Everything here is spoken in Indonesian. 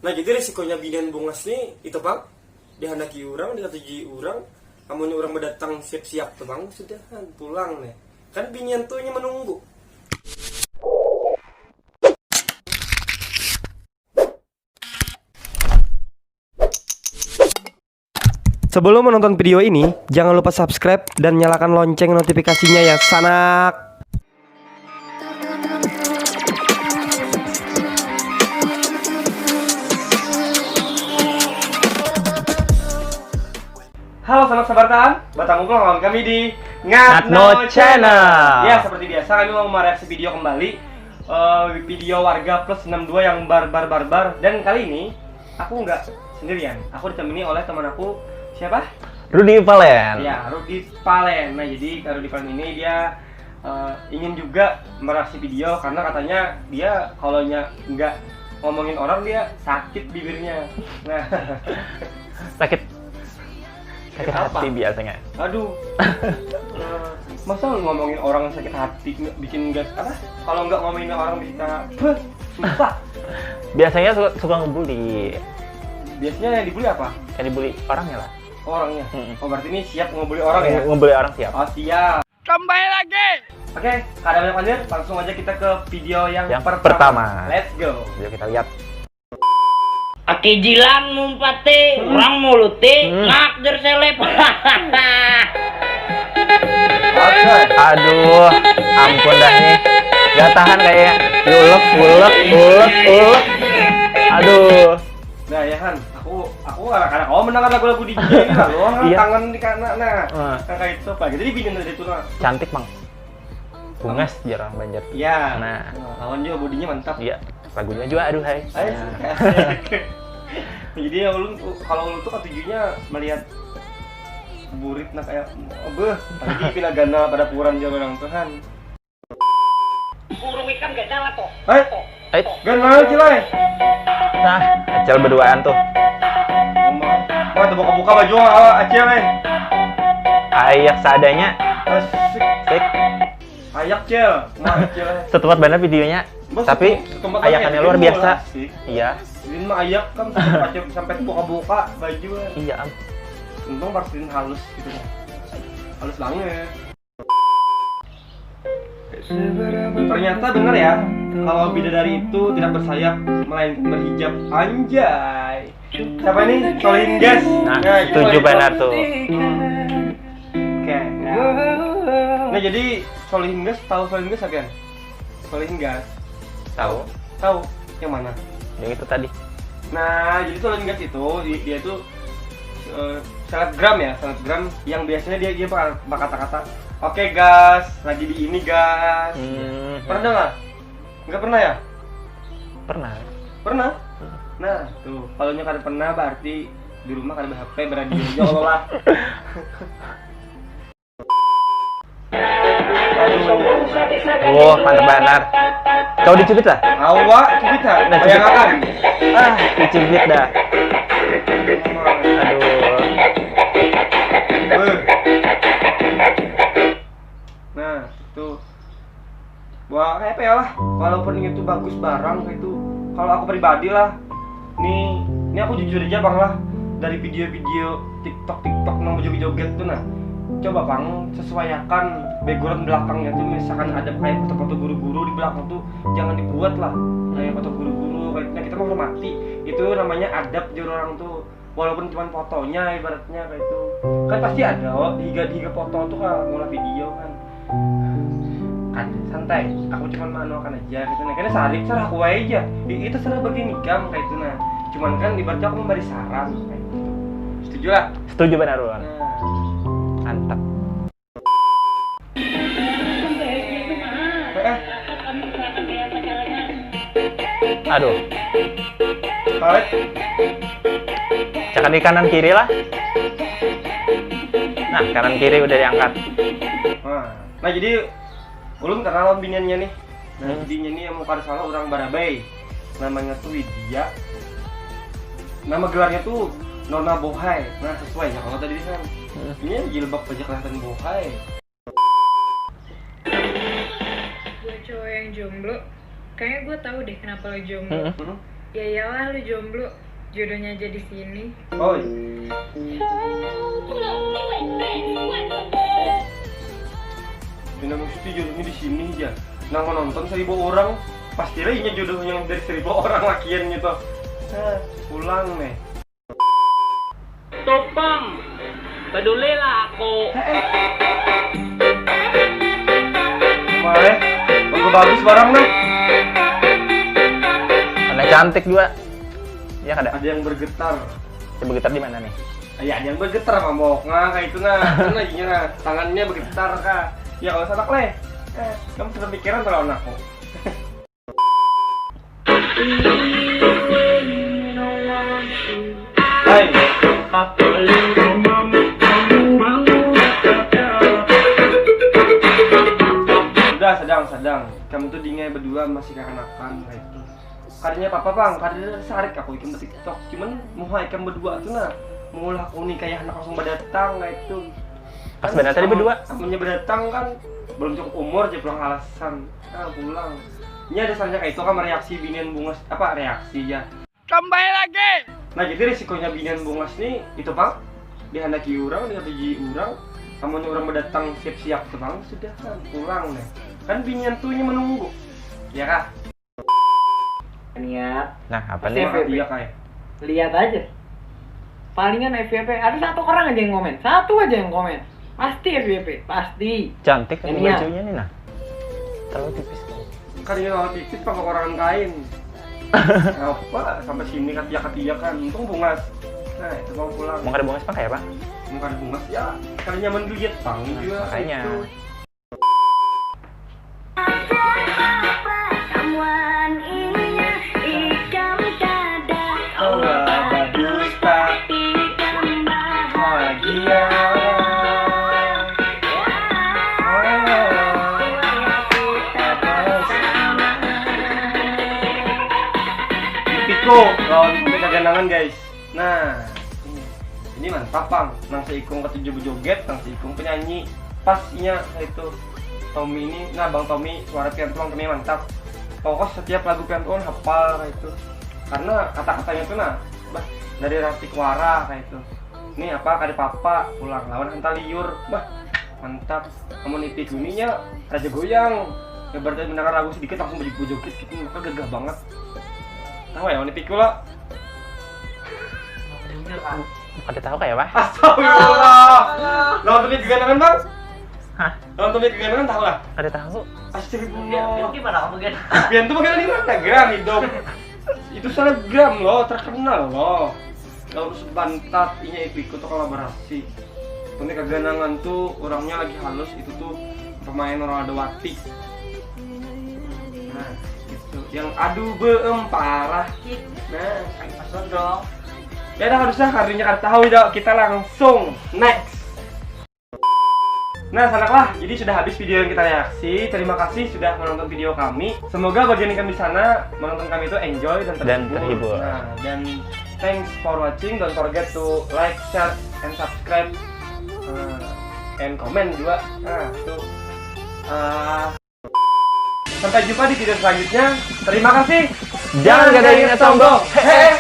Nah jadi risikonya binian bungas nih itu bang, dihandaki orang, dikatujui orang, amunnya orang mendatang siap-siap tuh bang, sudah kan pulang nih. Kan binian tuh menunggu. Sebelum menonton video ini, jangan lupa subscribe dan nyalakan lonceng notifikasinya ya, sanak. Halo sanak sabartaan, batang ngumpul lawan kami di Ngatno Channel. Ya seperti biasa kami mau mereaksi video kembali, video warga plus 62 yang barbar. Dan kali ini aku nggak sendirian, aku ditemani oleh teman aku. Siapa? Rudy Valen. Ya, Rudy Valen. Nah, jadi Rudy Valen ini dia ingin juga mereaksi video karena katanya dia kalau nggak ngomongin orang dia sakit bibirnya. Nah, sakit hati biasanya. Aduh. Masa ngomongin orang sakit hati bikin gas apa? Kalau nggak ngomongin orang bisa susah. Biasanya suka ngebully. Biasanya yang dibully apa? Yang dibully orangnya lah. Orangnya. Oh berarti ini siap ngebully orang ya? Ngebully orang siap. Oh siap. Kembali lagi. Oke, kada banyak lanjut, langsung aja kita ke video yang pertama. Let's go. Yuk kita lihat. Aki jilang numpate, orang mulute, ngakder seleb. Aduh, ampun dah nih. Gak tahan kayaknya. Ulek. Aduh. Nah ya kan, aku karena kau mendengar lagu-lagu DJ ini lah, lo Iya. tangan di kanan, nah kayak itu apa? Jadi binian dari itu lah. Cantik bang. Bungas jarang banjar. Iya. Nah. Lawan juga bodinya mantap. Iya. Lagunya juga aduh hai. Jadi ya kalau lu tuh kan tujuannya melihat burit nah kayak tadi pinagana pada puran jalan orang Tuhan. Burung ikan gak nyala toh. Gana cilai. Nah, Acel berduaan tuh. Wah, tuh buka-buka baju Acel Ayak seadanya. Asik. Sik. Ayak Cel. Acel. Setempat bener videonya. Tapi ayakannya luar biasa. Iya. Ini mah ayak kan sampai buka-buka baju. Iya. Untung parsin halus gitu. Halus banget. Ternyata benar ya, kalau bidadari itu tidak bersayap melainkan berhijab. Anjay. Siapa ini? Solihin Gas. Nah, setuju benar tuh. Oke. Nah, jadi Solihin Gas, tahu Solihin Gas apa? Solihin Gas. Tahu? Tahu. Yang mana? Yang itu tadi. Nah, jadi Solihin Gas itu dia tuh selebgram ya, selebgram yang biasanya dia kata-kata, "Oke, gas, lagi di ini, gas." Pernah nggak? Nggak pernah ya? Pernah. Pernah? Nah, tuh, kalau kada pernah berarti di rumah kada HP beradio ya Allah lah. Oh, mantap benar. Kau dicubit lah? Awak cubit ha? Nah, cubit. Bayangkan. Dicubit dah. Aduh. Nah, tuh. Wah, kayak apa ya lah. Walaupun itu bagus barang kayak itu. Kalau aku pribadi lah. Ini aku jujur aja bang lah. Dari video-video TikTok nang joget-joget tuh nah. Coba bang, sesuaikan background belakangnya tuh, misalkan ada kayak foto-foto guru-guru di belakang tuh jangan dibuat lah kayak foto guru-guru kayak nah, kita menghormati itu namanya adab jadi orang tuh walaupun cuma fotonya ibaratnya kayak itu kan pasti ada higa foto tuh kalau ngolah video kan santai aku cuma manualkan aja gitu nah karena serah aku aja itu serah bagian nikam kayak itu nah cuman kan ibaratnya aku memberi saran kayak gitu setuju lah Setuju benar Ruan. Mantap. Aduh. Balik. Cekan di kanan kiri lah. Nah, kanan kiri udah diangkat. Nah jadi ulun kenal biniannya nih. Nah biniannya nih yang mau kada salah orang Barabai. Namanya tuh Widya. Nama gelarnya tuh Nona Bohai. Nah sesuai ya kalau tadi kan. Ini jilbab aja kelihatan bohai. Gue cowok yang jomblo, kayaknya gue tahu deh kenapa lo jomblo. Ya iyalah lu jomblo, jodohnya aja di sini. Oi. Bina mesti jodohnya di sini aja. Nang menonton 1000 orang, pasti inya jodoh yang dari 1000 orang lakian gitu. Pulang nih. Topang, pedulilah aku. Kemarin, bagus bagus barang nih. Mana cantik juga. Ya kada. Ada yang bergetar. Coba bergetar di mana nih? Ya ada yang bergetar mabok nah kayak itu nah. Itu lagi nah, tangannya bergetar kak. Ya kalau salah leh. Kamu sudah pikiran kalau anakku. Hai. Sedang. Kamu tuh dingai berdua masih kekanakan kayak itu. Kadinya papa bang, kadinya sarik aku ikan di TikTok. Cuman mau ikan berdua tuh nah, mengulah uni kayak anak langsung berdatang kayak itu. Pas benar tadi berdua. Namanya berdatang kan belum cukup umur aja pulang alasan. Pulang. Ini ada saja kayak itu kan reaksi binian bungas apa reaksi ya. Kembali lagi. Nah jadi risikonya binian bungas nih itu bang dihendaki orang, dihatuji orang, kamu orang berdatang siap-siap tuh bang sudah kan pulang nih. Kan binian tuhnya menunggu, ya kak? Niat. Nah, apa nih? FVP. Iya kak. Lihat aja. Palingan FVP ada 1 orang aja yang komen. 1 aja yang komen. Pasti FVP, pasti. Cantik kan Ini ya. bajunya nih nah. Terlalu tipis kan. Kan ini kalau tipis pakai korangan kain. Apa sampai sini ketiak-ketiak kan, untung bungas. Nah itu mau pulang. Mau kada bungas pakai ya, Pak? Mau kada bungas ya, kali nyaman dilihat bang juga. Makanya. Itu. Bagus pak, bahagia. Piko, lawan mereka ganangan guys. Nah, ini mantap bang. Nang seikung ketujuh berjoget, nang seikung penyanyi. Pasnya itu Tommy ini, nah bang Tommy suara piantuan kami mantap. Pokoknya setiap lagu piantuan hafal kayak itu. Karena kata-katanya tuh nah, bah dari Rati Kuara kayak itu. Ini apa kade papa pulang lawan hantar liur, bah mantap. Kamu nipi guninya raja goyang. Ya berarti mendengar lagu sedikit langsung berjoget gitu, maka gagah banget. Tahu ya, nipi kula. Kada tahu kayak Pak? Astagfirullah. Nonton di keganangan bang? Hah? Nonton di keganangan tahu lah. Kada tahu. Astagfirullah. Gimana kamu gitu? Pian tuh bagaimana di mana? Gram hidup. Itu selebgram loh, terkenal loh. Lalu sebantat ini ikut tuh kolaborasi. Ini keganangan tuh orangnya lagi halus itu tuh pemain Ronaldowati. Nah, gitu. Yang aduh beem parah. Nah, Masuk dong. ya udah harusnya kartunya kan tahu ya, kita langsung next. Nah, sanaklah. Jadi sudah habis video yang kita reaksi. Terima kasih sudah menonton video kami. Semoga bagian kami di sana menonton kami itu enjoy dan terhibur. Nah, dan thanks for watching. Don't forget to like, share, and subscribe, and comment juga. Nah, tuh. Sampai jumpa di video selanjutnya. Terima kasih. Jangan gadain sombong. Hehe.